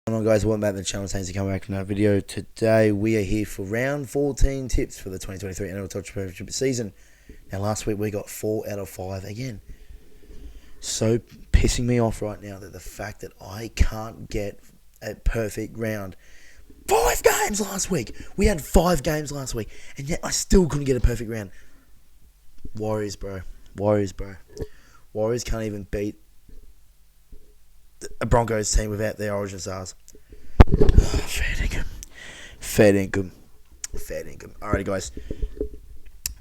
Hello guys, welcome back to the channel. Thanks for coming back to another video. Today we are here for round 14 tips for the 2023 NRL Touch Championship season. Now last week we got 4 out of 5 again. So pissing me off right now that the fact that I can't get a perfect round. 5 games last week! We had 5 games last week and yet I still couldn't get a perfect round. Warriors, bro. Warriors can't even beat a Broncos team without their origin stars. Fair income. Alrighty, guys.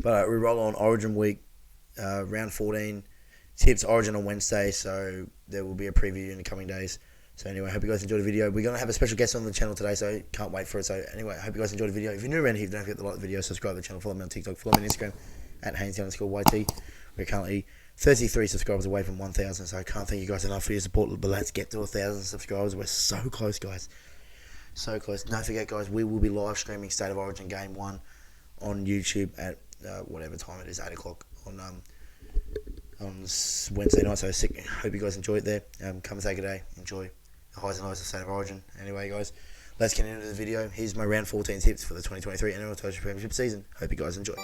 But we roll on Origin week, round 14. Tips Origin on Wednesday, so there will be a preview in the coming days. So anyway, I hope you guys enjoyed the video. We're going to have a special guest on the channel today, so can't wait for it. So anyway, I hope you guys enjoyed the video. If you're new around here, don't forget to like the video, subscribe to the channel, follow me on TikTok, follow me on Instagram, at Haynes_YT. We're currently 33 subscribers away from 1,000, so I can't thank you guys enough for your support, but let's get to 1,000 subscribers. We're so close, guys. So close. Don't forget, guys, we will be live streaming State of Origin Game 1 on YouTube at whatever time it is, 8 o'clock on Wednesday night. So hope you guys enjoy it there. Come and take a day. Enjoy the highs and lows of State of Origin. Anyway, guys, let's get into the video. Here's my round 14 tips for the 2023 NRL Touch Championship season. Hope you guys enjoy.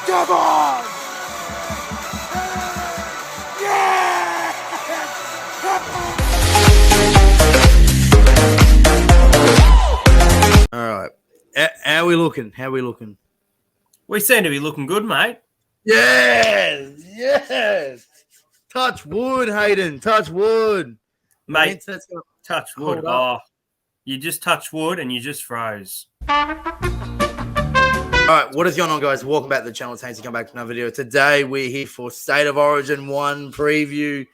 Come on! Yeah! Alright. How are we looking? We seem to be looking good, mate. Yes! Touch wood, Hayden. Touch wood. Mate, touch wood. Oh, you just touched wood and you just froze. Alright, what is going on, guys? Welcome back to the channel. Thanks for coming back to another video. Today, we're here for State of Origin 1 preview.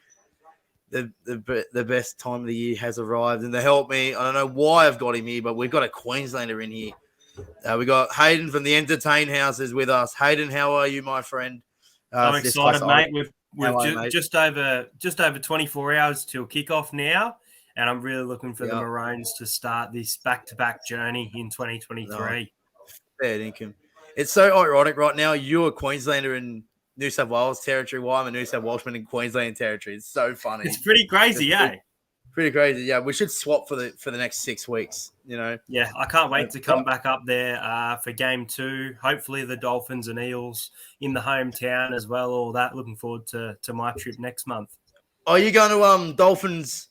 The best time of the year has arrived. And to help me, I don't know why I've got him here, but we've got a Queenslander in here. We got Hayden from the Entertain House is with us. Hayden, how are you, my friend? I'm excited, mate. We've just over 24 hours till kickoff now. And I'm really looking for the Maroons to start this back-to-back journey in 2023. Fair income. It's so ironic right now. You're a Queenslander in New South Wales territory. Why I'm a New South Welshman in Queensland territory. It's so funny. It's pretty crazy, Pretty crazy. Yeah, we should swap for the next 6 weeks. You know. Yeah, I can't wait to come back up there for game 2. Hopefully the Dolphins and Eels in the hometown as well. All that. Looking forward to my trip next month. Are you going to Dolphins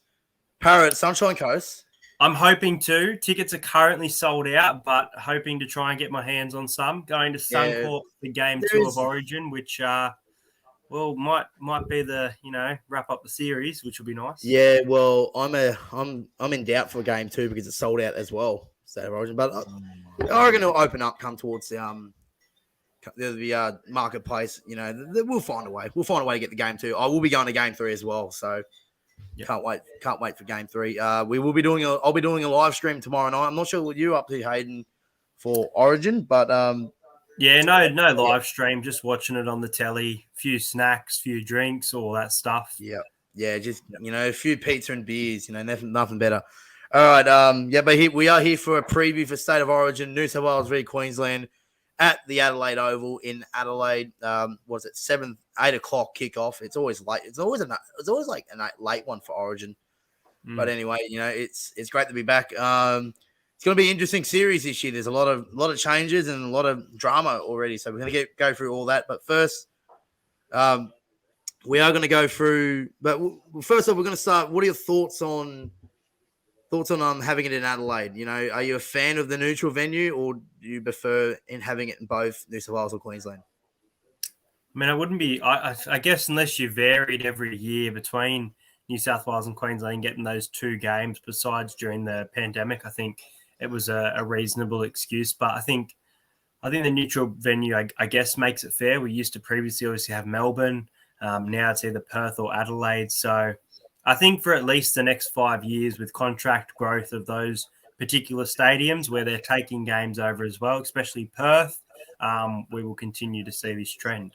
Parrot Sunshine Coast? I'm hoping to. Tickets are currently sold out, but hoping to try and get my hands on some. Going to Suncorp for game 2 of Origin, which might be the wrap up the series, which will be nice. Yeah, well, I'm in doubt for game 2 because it's sold out as well, State of Origin. But Oregon will open up come towards the marketplace. You know, we'll find a way. We'll find a way to get the game 2. I will be going to game 3 as well, so. Yep. Can't wait for game 3. I'll be doing a live stream tomorrow night. I'm not sure what you're up to, Hayden, for Origin, but no live stream, just watching it on the telly, few snacks, few drinks, all that stuff. Yeah, just a few pizza and beers, nothing better. All right, but we are here for a preview for State of Origin, New South Wales v Queensland at the Adelaide Oval in Adelaide. 8 o'clock kickoff. It's always late. It's always like a late one for Origin. But anyway, it's great to be back. It's going to be an interesting series this year. There's a lot of changes and a lot of drama already. So we're going to go through all that. But first, we are going to go through. But first off, we're going to start. What are your thoughts on having it in Adelaide? Are you a fan of the neutral venue, or do you prefer in having it in both New South Wales or Queensland? I mean, I wouldn't be. I guess unless you varied every year between New South Wales and Queensland, getting those 2 games. Besides during the pandemic, I think it was a reasonable excuse. But I think the neutral venue, I guess, makes it fair. We used to previously obviously have Melbourne. Now it's either Perth or Adelaide. So I think for at least the next 5 years, with contract growth of those particular stadiums where they're taking games over as well, especially Perth, we will continue to see this trend.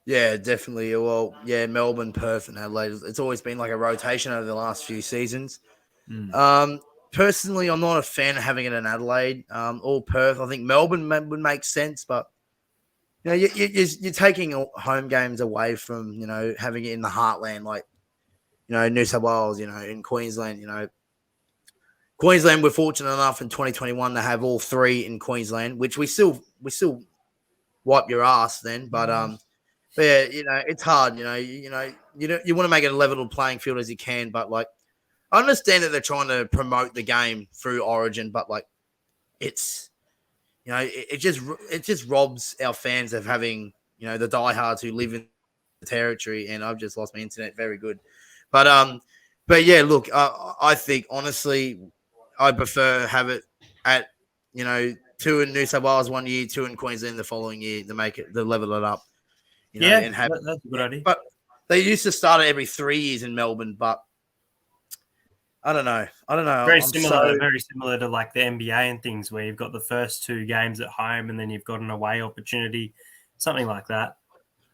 Yeah, definitely. Well, yeah, Melbourne, Perth, and Adelaide. It's always been like a rotation over the last few seasons. Personally, I'm not a fan of having it in Adelaide or Perth. I think Melbourne would make sense, but you're taking home games away from having it in the heartland, like New South Wales, in Queensland. Queensland, we're fortunate enough in 2021 to have all three in Queensland, which we still wipe your ass then, but yeah, it's hard. You want to make it a level playing field as you can, but like I understand that they're trying to promote the game through Origin, but like it's it just robs our fans of having the diehards who live in the territory. And I've just lost my internet. Very good, but yeah, look, I think honestly, I prefer have it at two in New South Wales one year, two in Queensland the following year to level it up. And have that's a good idea. But they used to start it every 3 years in Melbourne, but I don't know. Very similar to like the NBA and things where you've got the first two games at home and then you've got an away opportunity, something like that.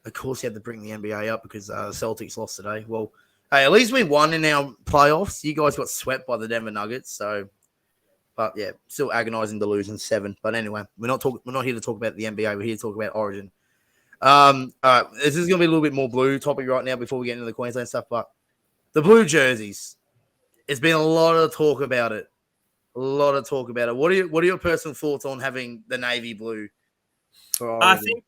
Of course, you had to bring the NBA up because the Celtics lost today. Well, hey, at least we won in our playoffs. You guys got swept by the Denver Nuggets, so. But yeah, still agonizing to lose in 7. But anyway, we're not here to talk about the NBA. We're here to talk about Origin. All right, this is going to be a little bit more blue topic right now before we get into the Queensland stuff. But the blue jerseys, it's been a lot of talk about it. What are your personal thoughts on having the navy blue for Origin?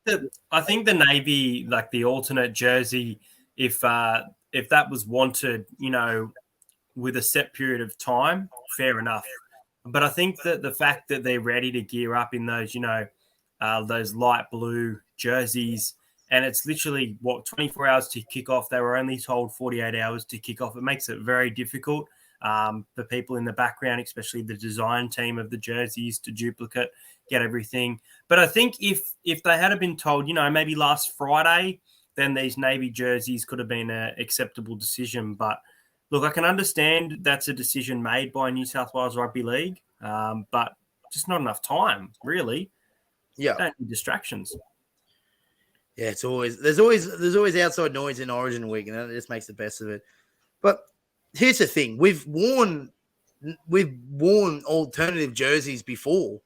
I think the navy, like the alternate jersey, if that was wanted, with a set period of time, fair enough. But I think that the fact that they're ready to gear up in those, those light blue jerseys, and it's literally 24 hours to kick off. They were only told 48 hours to kick off. It makes it very difficult for people in the background, especially the design team of the jerseys, to duplicate, get everything. But I think if they had been told, maybe last Friday, then these navy jerseys could have been an acceptable decision. But look, I can understand that's a decision made by New South Wales Rugby League, but just not enough time, really. Yeah, don't need distractions. Yeah, there's always outside noise in Origin week, and that just makes the best of it. But here's the thing: we've worn alternative jerseys before.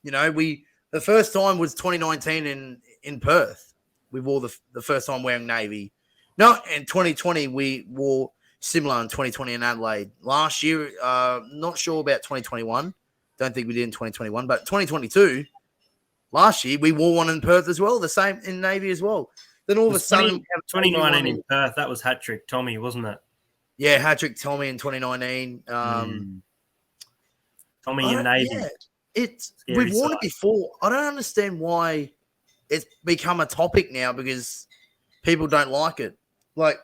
The first time was 2019 in Perth. We wore the first time wearing navy. No, in 2020 we wore similar in 2020 in Adelaide. Last year, not sure about 2021. Don't think we did in 2021, but 2022. Last year, we wore one in Perth as well, the same in Navy as well. Then all of a sudden, 2019 in Perth, that was hat-trick Tommy, wasn't it? Yeah, hat-trick Tommy in 2019. Tommy in Navy. Yeah, we've worn it before. I don't understand why it's become a topic now because people don't like it. Like,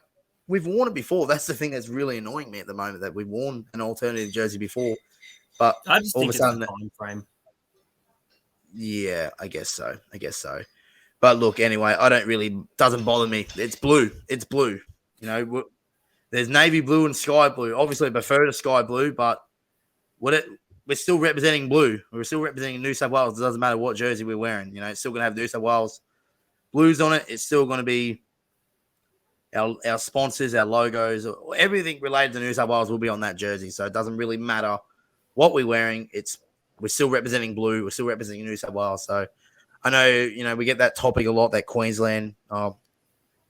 we've worn it before. That's the thing that's really annoying me at the moment, that we've worn an alternative jersey before. But I just think it's a time frame. Yeah, I guess so. But look, anyway, doesn't bother me. It's blue. There's navy blue and sky blue. Obviously, I prefer the sky blue, but we're still representing blue. We're still representing New South Wales. It doesn't matter what jersey we're wearing. It's still going to have New South Wales blues on it. It's still going to be our sponsors, our logos, everything related to New South Wales will be on that jersey. So it doesn't really matter what we're wearing. We're still representing blue. We're still representing New South Wales. So I know, we get that topic a lot, that Queensland.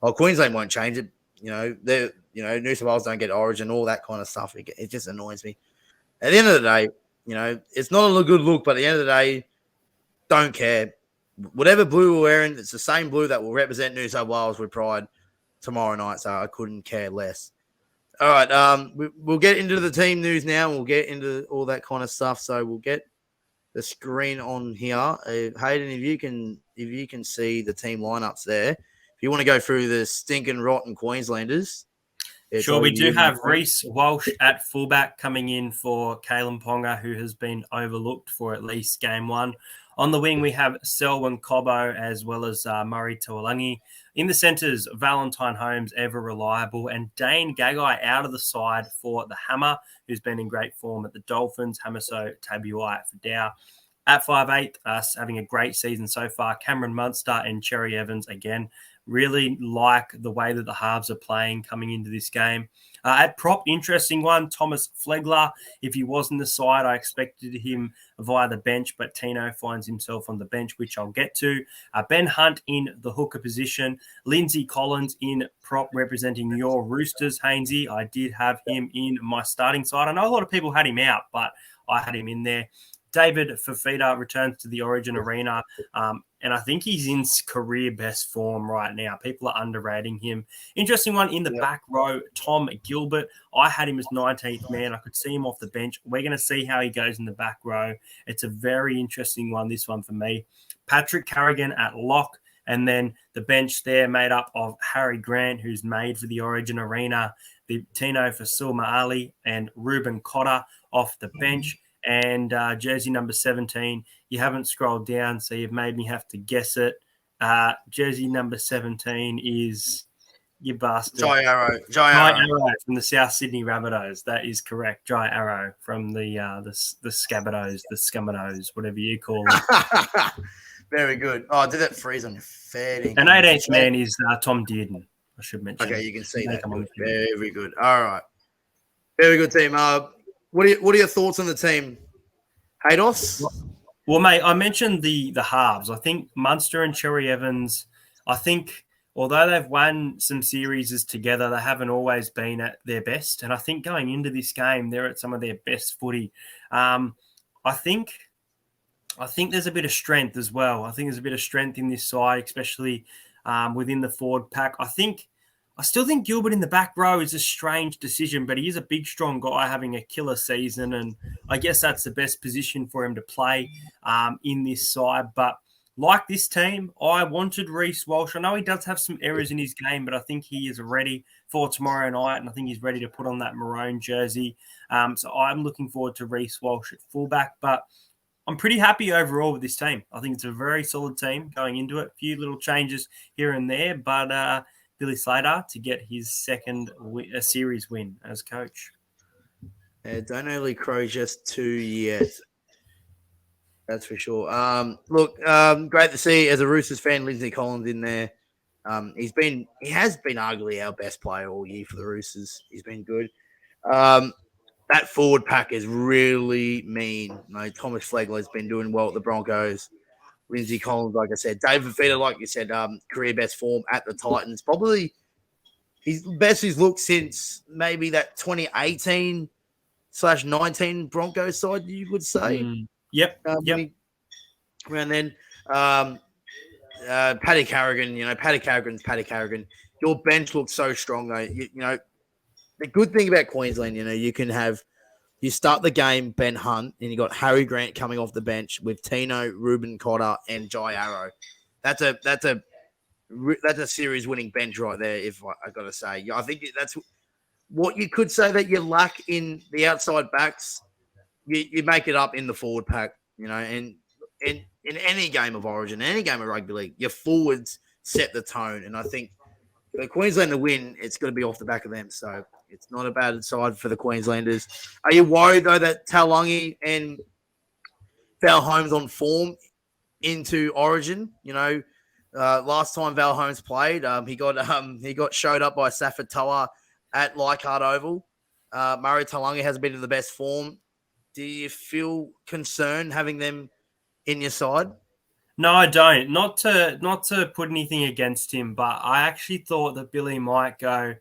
Queensland won't change it. New South Wales don't get Origin, all that kind of stuff. It just annoys me. At the end of the day, it's not a good look, but at the end of the day, don't care. Whatever blue we're wearing, it's the same blue that will represent New South Wales with pride tomorrow night. So I couldn't care less. All right, we'll get into the team news now. We'll get into all that kind of stuff. So we'll get the screen on here. Hayden, if you can see the team lineups there. If you want to go through the stinking rotten Queenslanders. Sure, we do have Reece Walsh at fullback coming in for Kalen Ponga, who has been overlooked for at least game one. On the wing, we have Selwyn Cobbo as well as Murray Tuolangi. In the centres, Valentine Holmes, ever reliable, and Dane Gagai out of the side for the Hammer, who's been in great form at the Dolphins. Hamiso Tabuai for Dow. At 5'8", us having a great season so far. Cameron Munster and Cherry Evans, again, really like the way that the halves are playing coming into this game. At prop, interesting one, Thomas Flegler. If he was in the side, I expected him via the bench, but Tino finds himself on the bench, which I'll get to. Ben Hunt in the hooker position. Lindsay Collins in prop representing your Roosters, Hainsey. I did have him in my starting side. I know a lot of people had him out, but I had him in there. David Fafita returns to the Origin arena, and I think he's in career best form right now. People are underrating him. Interesting one in the back row, Tom Gilbert. I had him as 19th man. I could see him off the bench. We're going to see how he goes in the back row. It's a very interesting one, this one for me. Patrick Carrigan at lock, and then the bench there made up of Harry Grant, who's made for the Origin arena, the Tino Fasulma Ali, and Ruben Cotter off the bench. And jersey number 17, you haven't scrolled down, so you've made me have to guess it. Jersey number 17 is, you bastard. Jai Arrow from the South Sydney Rabbitohs. That is correct. Jai Arrow from the Scabbados, the Scummados, whatever you call it. Very good. Oh, did that freeze on your fair dinkum? And 18th man is Tom Dearden, I should mention. Okay, you can see that. Very good. All right. Very good team. What are your thoughts on the team? Haydos? Well, mate, I mentioned the halves. I think Munster and Cherry Evans, I think although they've won some series together, they haven't always been at their best. And I think going into this game, they're at some of their best footy. I think there's a bit of strength as well. I think there's a bit of strength in this side, especially within the forward pack. I still think Gilbert in the back row is a strange decision, but he is a big, strong guy having a killer season, and I guess that's the best position for him to play in this side. But like this team, I wanted Reece Walsh. I know he does have some errors in his game, but I think he is ready for tomorrow night, and I think he's ready to put on that maroon jersey. So I'm looking forward to Reece Walsh at fullback, but I'm pretty happy overall with this team. I think it's a very solid team going into it. A few little changes here and there, but Billy Slater to get his second series win as coach. Don't only crow just 2 years. That's for sure. Look, great to see as a Roosters fan, Lindsay Collins in there. He has been arguably our best player all year for the Roosters. He's been good. That forward pack is really mean. Thomas Flegler has been doing well at the Broncos. Lindsay Collins, like I said. David Fafita, like you said, career best form at the Titans. Probably his best he's looked since maybe that 2018/19 Broncos side, you would say. Yep. Around then. Paddy Carrigan, Paddy Carrigan. Your bench looks so strong, though. The good thing about Queensland, you start the game, Ben Hunt, and you got Harry Grant coming off the bench with Tino, Ruben Cotter, and Jai Arrow. That's a series-winning bench right there. If I got to say, I think that's what you could say that you lack in the outside backs. You make it up in the forward pack, and in any game of Origin, any game of rugby league, your forwards set the tone, and I think for the Queensland to win, it's going to be off the back of them. So it's not a bad side for the Queenslanders. Are you worried, though, that Taulagi and Val Holmes on form into Origin? Last time Val Holmes played, he got showed up by Saffa Toa at Leichhardt Oval. Murray Taulagi hasn't been in the best form. Do you feel concerned having them in your side? No, I don't. Not to put anything against him, but I actually thought that Billy might go,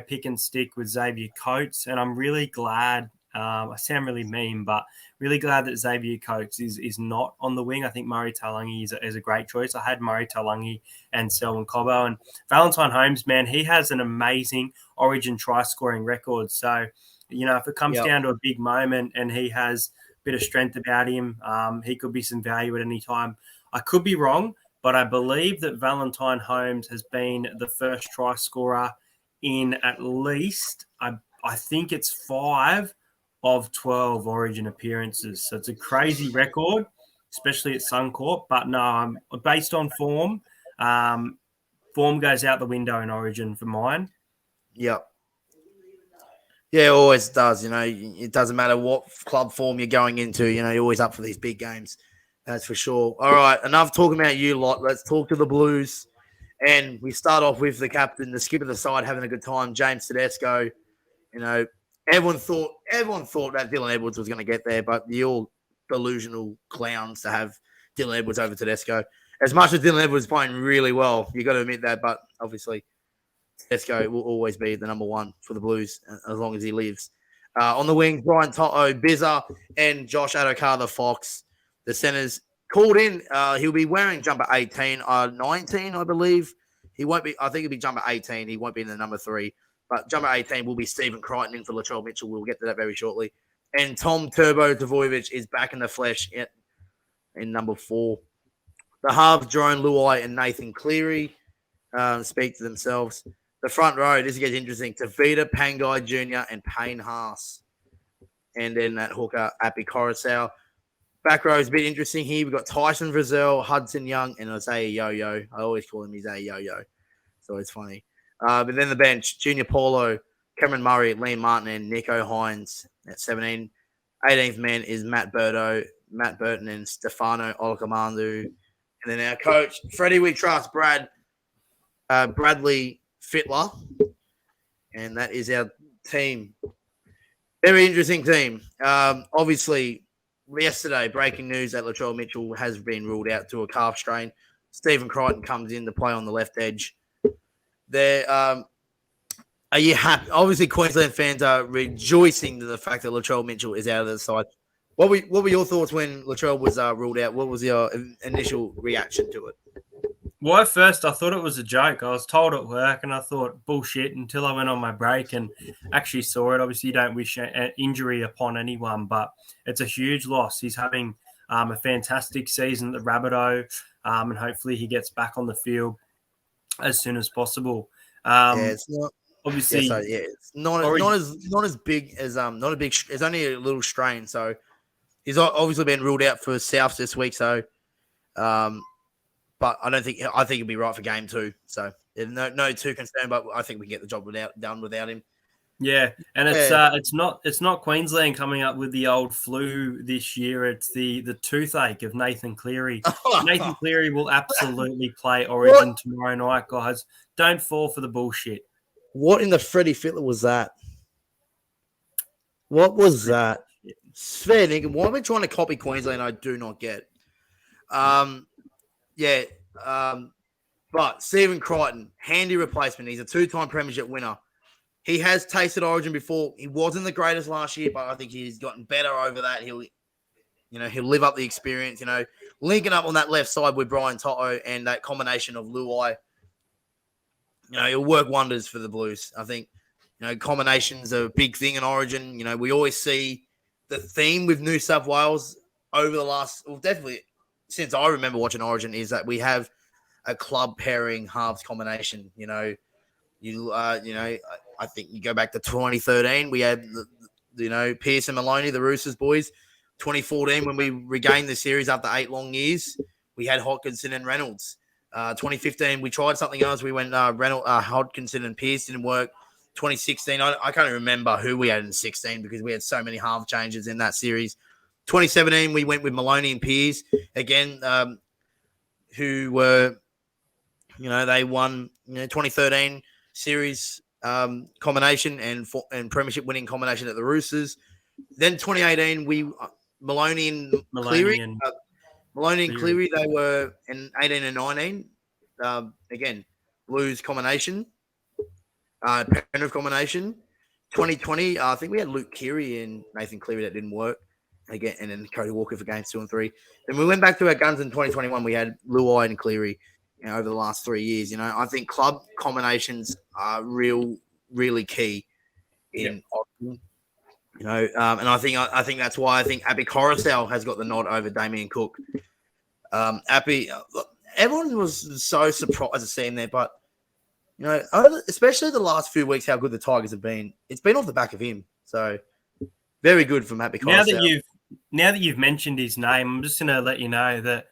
pick and stick with Xavier Coates, and I'm really glad. I sound really mean, but really glad that Xavier Coates is not on the wing. I think Murray Taulagi is a great choice. I had Murray Taulagi and Selwyn Cobbo, and Valentine Holmes, man, he has an amazing Origin try-scoring record. So, if it comes down to a big moment and he has a bit of strength about him, he could be some value at any time. I could be wrong, but I believe that Valentine Holmes has been the first try scorer in at least, I think it's 5 of 12 Origin appearances. So it's a crazy record, especially at Suncorp. But no, based on form, form goes out the window in Origin for mine. Yep. Yeah, it always does. It doesn't matter what club form you're going into. You're always up for these big games. That's for sure. All right, enough talking about you lot. Let's talk to the Blues. And we start off with the captain, the skip of the side, having a good time, James Tedesco. You know, everyone thought that Dylan Edwards was going to get there, but the all delusional clowns to have Dylan Edwards over Tedesco. As much as Dylan Edwards is playing really well, you got to admit that. But obviously, Tedesco will always be the number one for the Blues as long as he lives. On the wings, Brian Toto, Bizza, and Josh Adokar, the Fox. The centers called in. He'll be wearing jumper 18, 19, I believe. He won't be. I think he'll be jumper 18. He won't be in the number 3. But jumper 18 will be Stephen Crichton in for Latrell Mitchell. We'll get to that very shortly. And Tom Turbo Tavoyevich is back in the flesh in number 4. The halves, Jerome Luai and Nathan Cleary, speak to themselves. The front row, this gets interesting. Tavita Pangai Jr. and Payne Haas. And then that hooker, Appy Coruscant. Back row is a bit interesting here. We've got Tyson Frizzell, Hudson Young, and Isaiah Yo-Yo. I always call him Isaiah Yo-Yo. So it's funny. But then the bench, Junior Paulo, Cameron Murray, Liam Martin, and Nico Hines at 17. 18th man is Matt Burton, and Stefano Olakomandu. And then our coach, Freddie We Trust, Bradley Fittler. And that is our team. Very interesting team. Obviously, yesterday, breaking news that Latrell Mitchell has been ruled out to a calf strain. Stephen Crichton comes in to play on the left edge. Are you happy? Obviously, Queensland fans are rejoicing to the fact that Latrell Mitchell is out of the side. What were your thoughts when Latrell was ruled out? What was your initial reaction to it? Well, at first, I thought it was a joke. I was told at work, and I thought, bullshit, until I went on my break and actually saw it. Obviously, you don't wish an injury upon anyone, but it's a huge loss. He's having a fantastic season at the Rabbitoh, and hopefully he gets back on the field as soon as possible. It's not obviously. Yeah, it's not as big as not a big. It's only a little strain, so he's obviously been ruled out for Souths this week. So, but I think he'll be right for game 2. So no too concerned, but I think we can get the job done without him. Yeah, and it's not Queensland coming up with the old flu this year. It's the toothache of Nathan Cleary. Nathan Cleary will absolutely play Origin tomorrow night, guys. Don't fall for the bullshit. What in the Freddie Fittler was that? What was that? Fair dinkum. Why are we trying to copy Queensland? I do not get. But Stephen Crichton, handy replacement. He's a 2-time premiership winner. He has tasted Origin before. He wasn't the greatest last year, but I think he's gotten better over that. He'll live up the experience. Linking up on that left side with Brian Toto and that combination of Luai. He'll work wonders for the Blues. I think, combinations are a big thing in Origin. We always see the theme with New South Wales over the last, definitely since I remember watching Origin, is that we have a club pairing halves combination. I think you go back to 2013, we had, Pearce and Maloney, the Roosters boys. 2014, when we regained the series after 8 long years, we had Hodkinson and Reynolds. 2015, we tried something else. We went Hodkinson and Pearce, didn't work. 2016, I can't remember who we had in 16 because we had so many half changes in that series. 2017, we went with Maloney and Pearce again, who were, they won 2013 series combination and premiership winning combination at the Roosters. Then 2018, Maloney and Cleary. Maloney and Cleary, they were in 18 and 19. Again, Blues combination, Penrith combination. 2020, I think we had Luke Keary and Nathan Cleary that didn't work. Again, and then Cody Walker for games 2 and 3. Then we went back to our guns in 2021. We had Luai and Cleary over the last 3 years. I think club combinations are really key in Austin. And I think that's why I think Appy Coruscant has got the nod over Damien Cook. Appy, everyone was so surprised to see him there, but especially the last few weeks, how good the Tigers have been. It's been off the back of him, so very good from Appy Coruscant. Now that you've mentioned his name, I'm just going to let you know that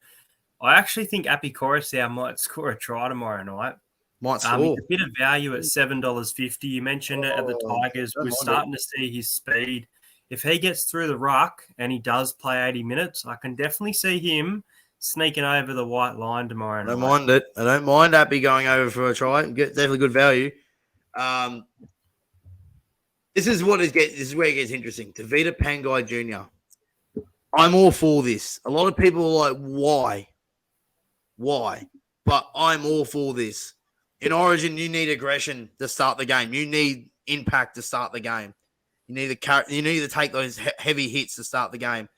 I actually think Appy Coruscant might score a try tomorrow night. Might score. A bit of value at $7.50. You mentioned it at the Tigers. We're starting to see his speed if he gets through the ruck and he does play 80 minutes, I can definitely see him sneaking over the white line tomorrow night. I don't mind it. I don't mind Appy going over for a try. Definitely good value. This is where it gets interesting. Tavita Pangai Jr. I'm all for this. A lot of people are like, why? Why? But I'm all for this. In Origin, you need aggression to start the game. You need impact to start the game. You need to take those heavy hits to start the game.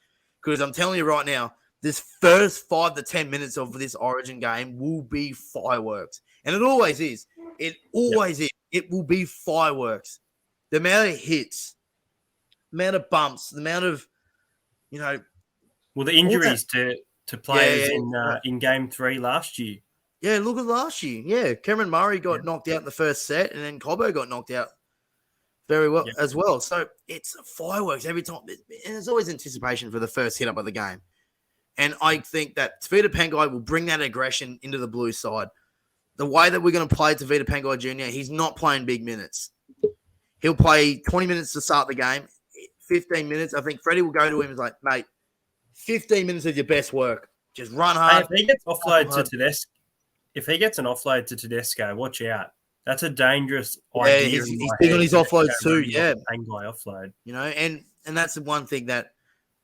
Because I'm telling you right now, this first 5 to 10 minutes of this Origin game will be fireworks. And it always is. It always is. It will be fireworks. The amount of hits, the amount of bumps, the amount of, Well, the injuries to players in Game 3 last year. Yeah, look at last year. Yeah, Cameron Murray got knocked out in the first set, and then Cobbo got knocked out very well as well. So it's fireworks every time. And there's always anticipation for the first hit up of the game. And I think that Tavita Pangai will bring that aggression into the blue side. The way that we're going to play Tavita Pangai Jr., he's not playing big minutes. He'll play 20 minutes to start the game, 15 minutes. I think Freddie will go to him and be like, mate, 15 minutes of your best work. Just run hard. Hey, if he gets offload to Tedesco, if he gets an offload to Tedesco, watch out. That's a dangerous idea. He's big on his offloads too. Yeah, Pangai offload. And that's the one thing that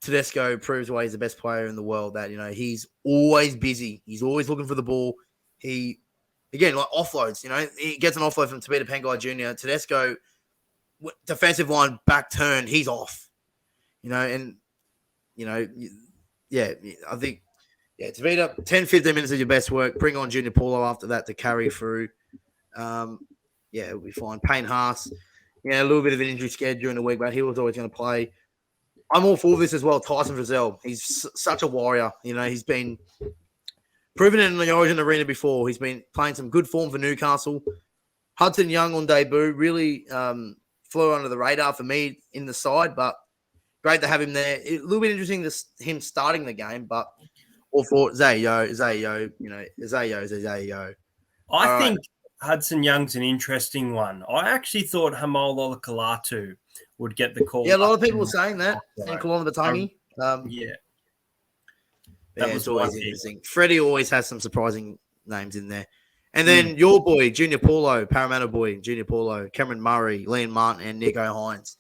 Tedesco proves why he's the best player in the world. That he's always busy. He's always looking for the ball. He again like offloads. He gets an offload from Tavita Pangai Jr. Tedesco, defensive line back turned. He's off. I think. Yeah, Tavita, 10, 15 minutes of your best work. Bring on Junior Paulo after that to carry through. It'll be fine. Payne Haas, a little bit of an injury scared during the week, but he was always going to play. I'm all for this as well. Tyson Frizzell, he's such a warrior. He's been proven it in the Origin arena before. He's been playing some good form for Newcastle. Hudson Young on debut really flew under the radar for me in the side, but great to have him there. A little bit interesting him starting the game, but all for Zayo. I think Hudson Young's an interesting one. I actually thought Hamola Kalatu would get the call. Yeah, a lot of people were saying that. And Kalona Batangi. That was always interesting. Freddie always has some surprising names in there. And then your boy, Junior Paulo, Parramatta boy, Junior Paulo, Cameron Murray, Liam Martin, and Nico Hines.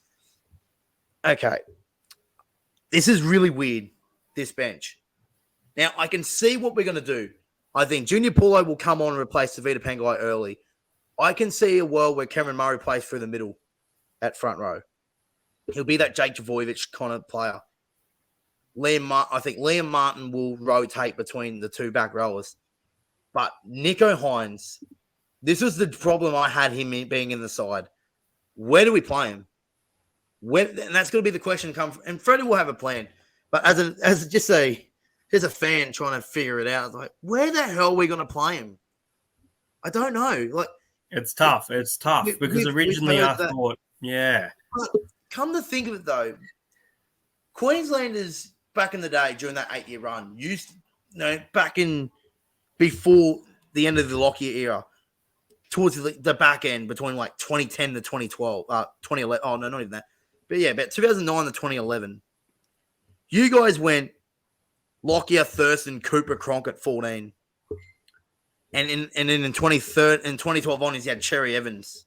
Okay. This is really weird, this bench. Now, I can see what we're going to do. I think Junior Paulo will come on and replace Tavita Pangai early. I can see a world where Cameron Murray plays through the middle at front row. He'll be that Jake Trbojevic kind of player. I think Liam Martin will rotate between the two back rowers. But Nico Hines, this was the problem I had him being in the side. Where do we play him? And that's going to be the question. And Freddie will have a plan. But as just a fan trying to figure it out, like, where the hell are we going to play him? I don't know. Like, it's tough. It's tough because originally I thought, But come to think of it, though, Queenslanders back in the day during that 8-year run back in before the end of the Lockyer era, towards the back end between like 2010 to 2012, 2011. Oh no, not even that. But yeah, about 2009 to 2011, you guys went Lockyer, Thurston, Cooper, Cronk at 14. And then in 2012 on, he's had Cherry Evans.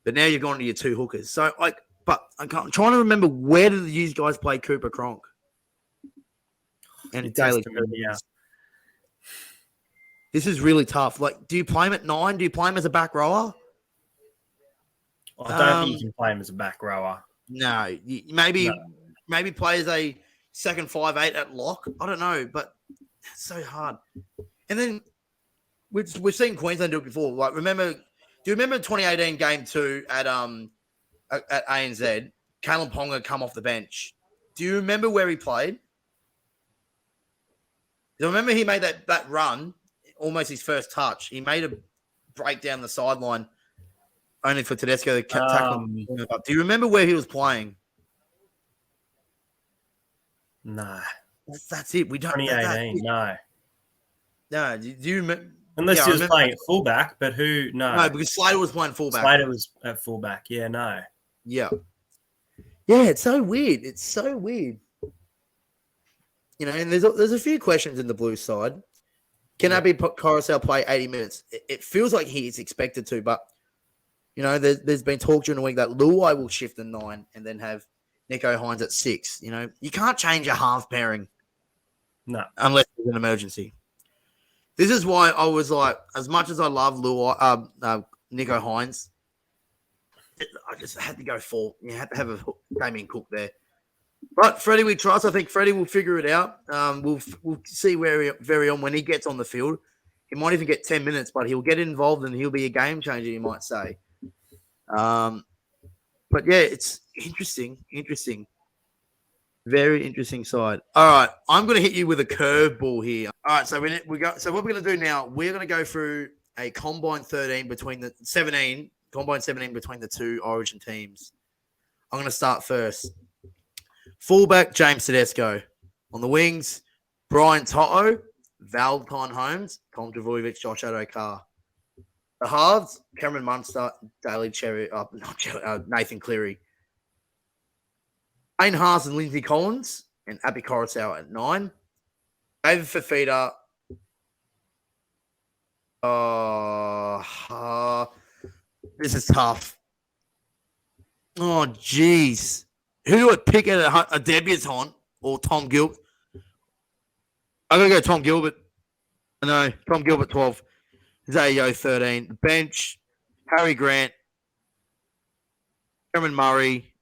But now you're going to your two hookers. So, I'm trying to remember, where did you guys play Cooper, Cronk? And Daly. This is really tough. Like, do you play him at 9? Do you play him as a back rower? I don't think you can play him as a back rower. No. Maybe play as a second 5'8" at lock. I don't know, but it's so hard. And then we've seen Queensland do it before. Like, do you remember 2018 game 2 at ANZ? Kalen Ponga come off the bench. Do you remember where he played? Do you remember he made that run, almost his first touch? He made a break down the sideline only for Tedesco to tackle him. Do you remember where he was playing? No. That's it. We don't. 2018, no. No, do you remember? Unless he was playing at fullback, but who? No. No, because Slater was playing fullback. Slater was at fullback. Yeah, no. Yeah. Yeah, it's so weird. It's so weird. You know, and there's a few questions in the Blues side. Can Yeah. Abby Coruscant play 80 minutes? It feels like he is expected to, but you know, there's been talk during the week that Luai will shift to 9 and then have Nico Hines at 6. You know, you can't change a half pairing No. unless there's an emergency. This is why I was like, as much as I love Nico Hines, I just had to go for. You had to have a Damien Cook there. But Freddie, we trust. I think Freddie will figure it out. We'll see where he very on when he gets on the field. He might even get 10 minutes, but he'll get involved and he'll be a game changer. You might say. But yeah, it's interesting, very interesting side. All right, I'm going to hit you with a curveball here. All right, so we got. So what we're going to do now? We're going to go through a combine 13 between the 17 combine 17 between the two Origin teams. I'm going to start first. Fullback James Tedesco. On the wings, Brian Toto, Valentine Holmes, Tom Travojevic, Josh Adokar. The halves, Cameron Munster, Nathan Cleary. Payne Haas and Lindsay Collins, and Abby Coruscant at 9. David Fafita. This is tough. Oh, jeez. Who do I pick at a debutant or Tom Gilbert? I'm going to go Tom Gilbert. No, Tom Gilbert 12. Zayo 13. Bench, Harry Grant, Cameron Murray,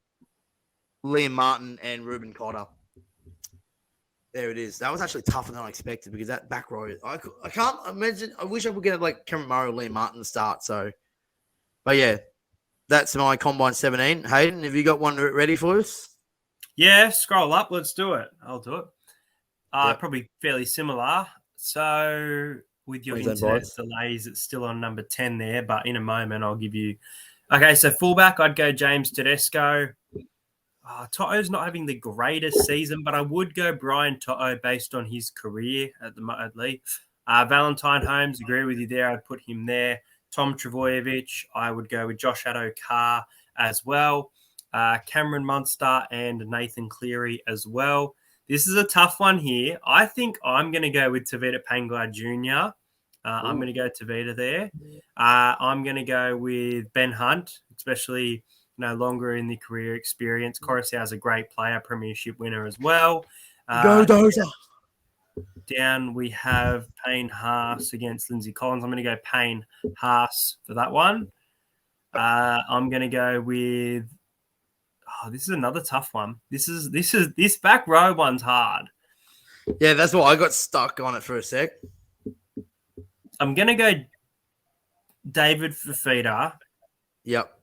Liam Martin, and Ruben Cotter. There it is. That was actually tougher than I expected because that back row, I can't imagine. I wish I would get like Cameron Murray or Liam Martin to start. So, but yeah, that's my combine 17. Hayden, have you got one ready for us? Yeah, scroll up. Let's do it. I'll do it. Probably fairly similar. So with your internet delays, it's still on number 10 there, but in a moment I'll give you. Okay, so fullback, I'd go James Tedesco. Toto's not having the greatest season, but I would go Brian Toto based on his career at least. Valentine Holmes, agree with you there. I'd put him there. Tom Travojevic, I would go with Josh Adokar as well. Cameron Munster and Nathan Cleary as well. This is a tough one here. I think I'm going to go with Tavita Pangai Jr. I'm going to go Tavita there. I'm going to go with Ben Hunt, especially no longer in the career experience. Coruscant is a great player, premiership winner as well. Go Dozer. Down we have Payne Haas against Lindsay Collins. I'm going to go Payne Haas for that one. I'm going to go with. This is another tough one. This back row one's hard. Yeah, that's why I got stuck on it for a sec. I'm going to go David Fafita. Yep.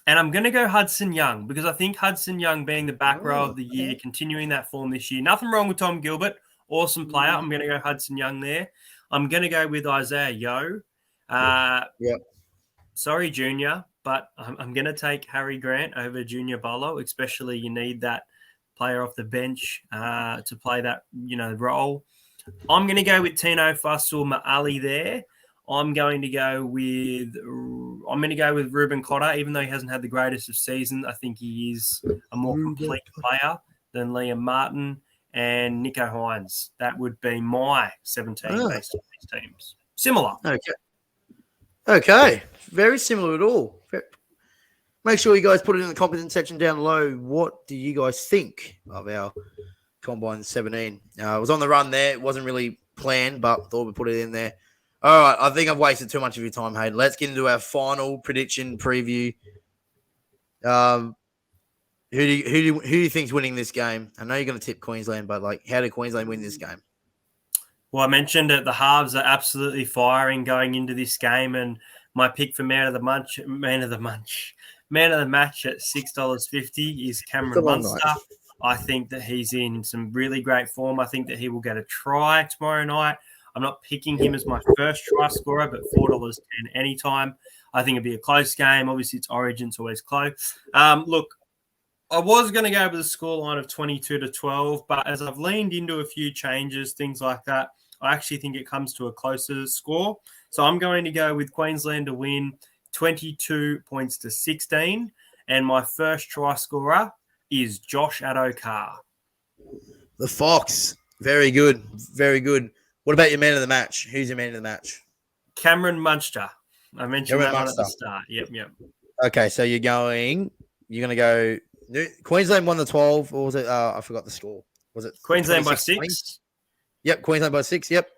And I'm going to go Hudson Young because I think Hudson Young being the back row of the year, continuing that form this year. Nothing wrong with Tom Gilbert. Awesome player. I'm going to go Hudson Young there. I'm going to go with Isaiah Yeo. Sorry, Junior, but I'm going to take Harry Grant over Junior Bolo, especially you need that player off the bench to play that, role. I'm going to go with Tino Fasul Ma'ali there. I'm going to go with Ruben Cotter, even though he hasn't had the greatest of season. I think he is a more complete player than Liam Martin and Nico Hines. That would be my 17 based on these teams. Similar. Okay. Very similar at all. Make sure you guys put it in the comment section down below. What do you guys think of our Combine 17? I was on the run there. It wasn't really planned, but thought we'd put it in there. All right. I think I've wasted too much of your time, Hayden. Let's get into our final prediction preview. Who do you think's winning this game? I know you're going to tip Queensland, but how did Queensland win this game? Well, I mentioned that the halves are absolutely firing going into this game, and my pick for man of the match at $6.50 is Cameron Munster. I think that he's in some really great form. I think that he will get a try tomorrow night. I'm not picking him as my first try scorer, but $4.10 anytime. I think it'd be a close game. Obviously, it's Origin, it's always close. Look, I was going to go with a scoreline of 22-12, but as I've leaned into a few changes, things like that, I actually think it comes to a closer score. So I'm going to go with Queensland to win 22 points to 16. And my first try scorer is Josh Adokar. The Fox. Very good. Very good. What about your man of the match? Who's your man of the match? Cameron Munster. I mentioned Cameron that one at the Munster. start. Yep. Okay, so you're going to go Queensland won the 12, or was it I forgot the score. Was it Queensland by 26? 6. Yep, Queensland by 6. Yep.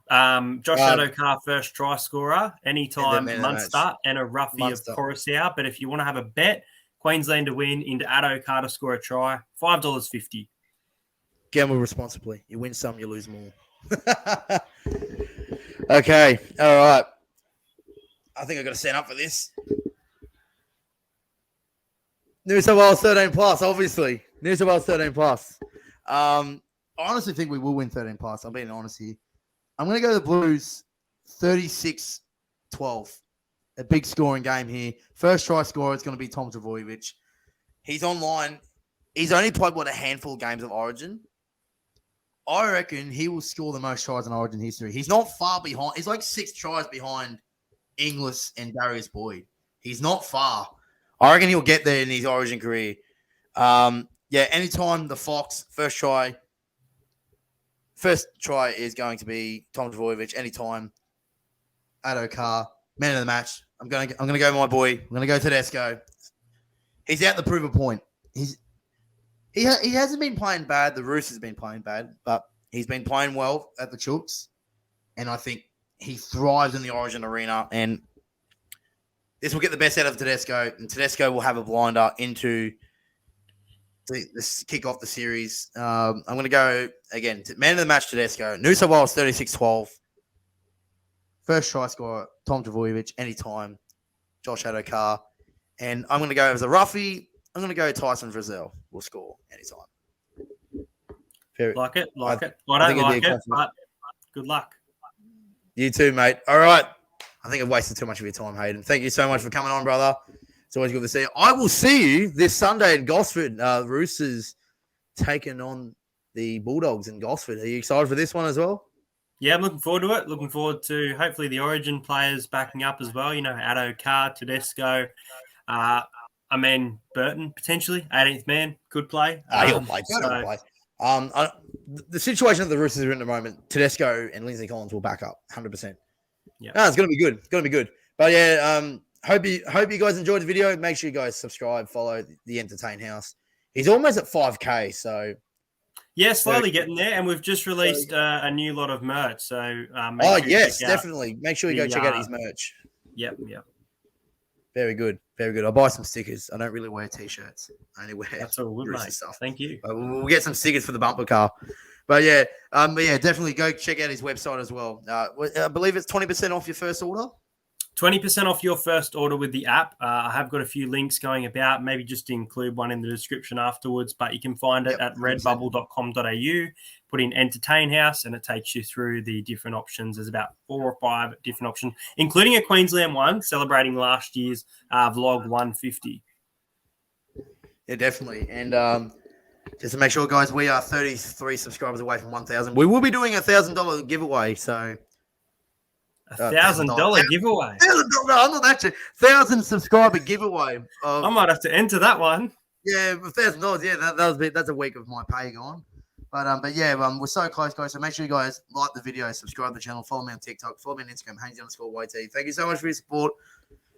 Josh Adokar, first try scorer. Anytime Munster and a roughie Munster. of Coruscant. But if you want to have a bet, Queensland to win into Adokar to score a try, $5.50. Gamble responsibly. You win some, you lose more. Okay. All right. I think I've got to stand up for this. New South Wales 13 plus, obviously. New South Wales 13 plus. I honestly think we will win 13 plus. I'm being honest here. I'm going to go to the Blues 36-12. A big scoring game here. First try scorer is going to be Tom Trbojevic. He's online. He's only played, a handful of games of Origin. I reckon he will score the most tries in Origin history. He's not far behind. He's like 6 tries behind Inglis and Darius Boyd. He's not far. I reckon he'll get there in his Origin career. Anytime the Fox, first try is going to be Tom Trbojevic. Anytime Adokar, man of the match. I'm gonna go with my boy. I'm gonna go Tedesco. He's out to prove a point. He hasn't been playing bad. The Roosters has been playing bad, but he's been playing well at the Chooks, and I think he thrives in the Origin arena. And this will get the best out of Tedesco, and Tedesco will have a blinder into this kick off the series. I'm going to go again. Man of the match, Tedesco. New South Wales 36-12. First try scorer, Tom Trbojevic. Anytime, Josh Adokar. And I'm going to go as a roughie. I'm going to go Tyson Frizzell will score anytime. Like it. I don't like it, but good luck. You too, mate. All right. I think I've wasted too much of your time, Hayden. Thank you so much for coming on, brother. It's always good to see you. I will see you this Sunday in Gosford. Roosters taking on the Bulldogs in Gosford. Are you excited for this one as well? Yeah, I'm looking forward to it. Looking forward to hopefully the Origin players backing up as well. You know, Adokar, Tedesco. Burton, potentially. 18th man, could play. He'll play. The situation that the Roosters are in at the moment, Tedesco and Lindsay Collins will back up 100%. Yeah. No, it's going to be good. It's going to be good. But yeah, hope you guys enjoyed the video. Make sure you guys subscribe, follow the Entertain House. He's almost at 5K, so... Yeah, slowly getting there, and we've just released a new lot of merch. So, definitely. Make sure you go check out his merch. Yep. Very good. I'll buy some stickers. I don't really wear t-shirts. I only wear That's all good, mate. stuff. Thank you. We'll get some stickers for the bumper car. But definitely go check out his website as well. I believe it's 20% off your first order. 20% off your first order with the app. I have got a few links going about. Maybe just include one in the description afterwards, but you can find it at redbubble.com.au. Put in Entertain House, and it takes you through the different options. There's about 4 or 5 different options, including a Queensland one celebrating last year's vlog 150. Yeah, definitely. And just to make sure, guys, we are 33 subscribers away from 1,000. We will be doing a $1,000 giveaway, so... $1,000 giveaway. No, I'm not that. 1,000 subscriber giveaway. I might have to enter that one. Yeah, $1,000. Yeah, that's a week of my pay gone. But we're so close, guys. So make sure you guys like the video, subscribe to the channel, follow me on TikTok, follow me on Instagram, Haynes_YT. Thank you so much for your support.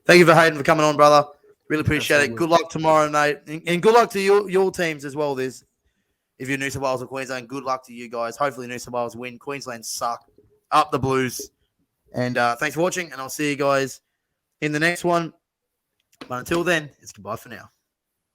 Thank you for Hayden for coming on, brother. Really appreciate it. Good luck tomorrow, mate, and good luck to your teams as well. If you're New South Wales or Queensland, good luck to you guys. Hopefully, New South Wales win. Queensland suck. Up the Blues. And thanks for watching, and I'll see you guys in the next one. But until then, it's goodbye for now.